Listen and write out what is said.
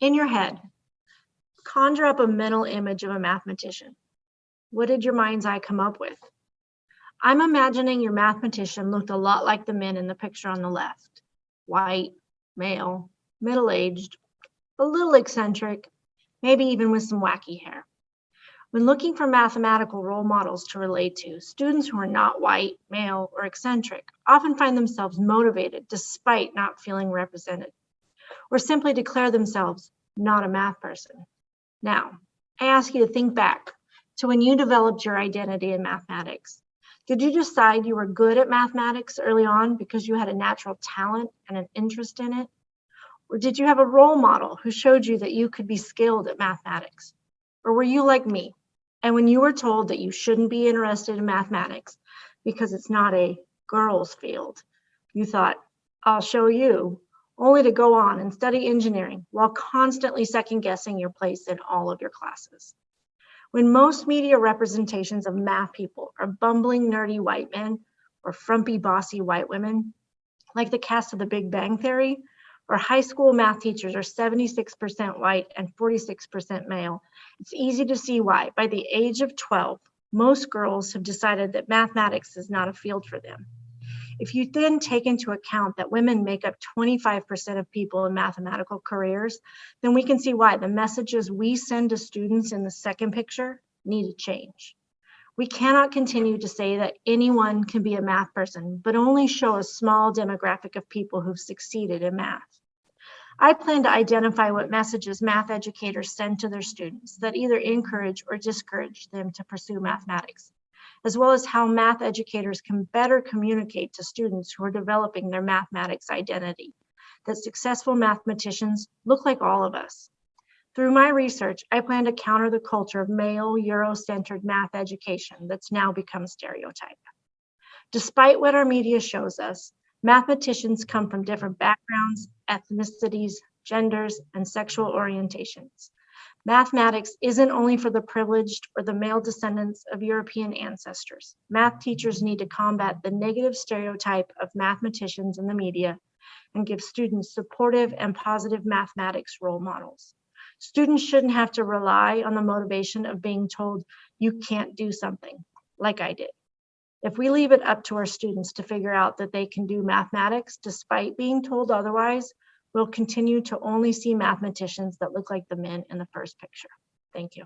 In your head, conjure up a mental image of a mathematician. What did your mind's eye come up with? I'm imagining your mathematician looked a lot like the men in the picture on the left. White, male, middle-aged, a little eccentric, maybe even with some wacky hair. When looking for mathematical role models to relate to, students who are not white, male, or eccentric often find themselves motivated despite not feeling represented, or simply declare themselves not a math person. Now, I ask you to think back to when you developed your identity in mathematics. Did you decide you were good at mathematics early on because you had a natural talent and an interest in it? Or did you have a role model who showed you that you could be skilled at mathematics? Or were you like me? And when you were told that you shouldn't be interested in mathematics because it's not a girl's field, you thought, I'll show you, only to go on and study engineering while constantly second guessing your place in all of your classes. When most media representations of math people are bumbling, nerdy white men or frumpy, bossy white women, like the cast of The Big Bang Theory, or high school math teachers are 76% white and 46% male, it's easy to see why, by the age of 12, most girls have decided that mathematics is not a field for them. If you then take into account that women make up 25% of people in mathematical careers, then we can see why the messages we send to students in the second picture need to change. We cannot continue to say that anyone can be a math person, but only show a small demographic of people who've succeeded in math. I plan to identify what messages math educators send to their students that either encourage or discourage them to pursue mathematics, as well as how math educators can better communicate to students who are developing their mathematics identity, that successful mathematicians look like all of us. Through my research, I plan to counter the culture of male, Euro-centered math education that's now become stereotype. Despite what our media shows us, mathematicians come from different backgrounds, ethnicities, genders, and sexual orientations. Mathematics isn't only for the privileged or the male descendants of European ancestors. Math teachers need to combat the negative stereotype of mathematicians in the media and give students supportive and positive mathematics role models. Students shouldn't have to rely on the motivation of being told you can't do something, like I did. If we leave it up to our students to figure out that they can do mathematics despite being told otherwise, we'll continue to only see mathematicians that look like the men in the first picture. Thank you.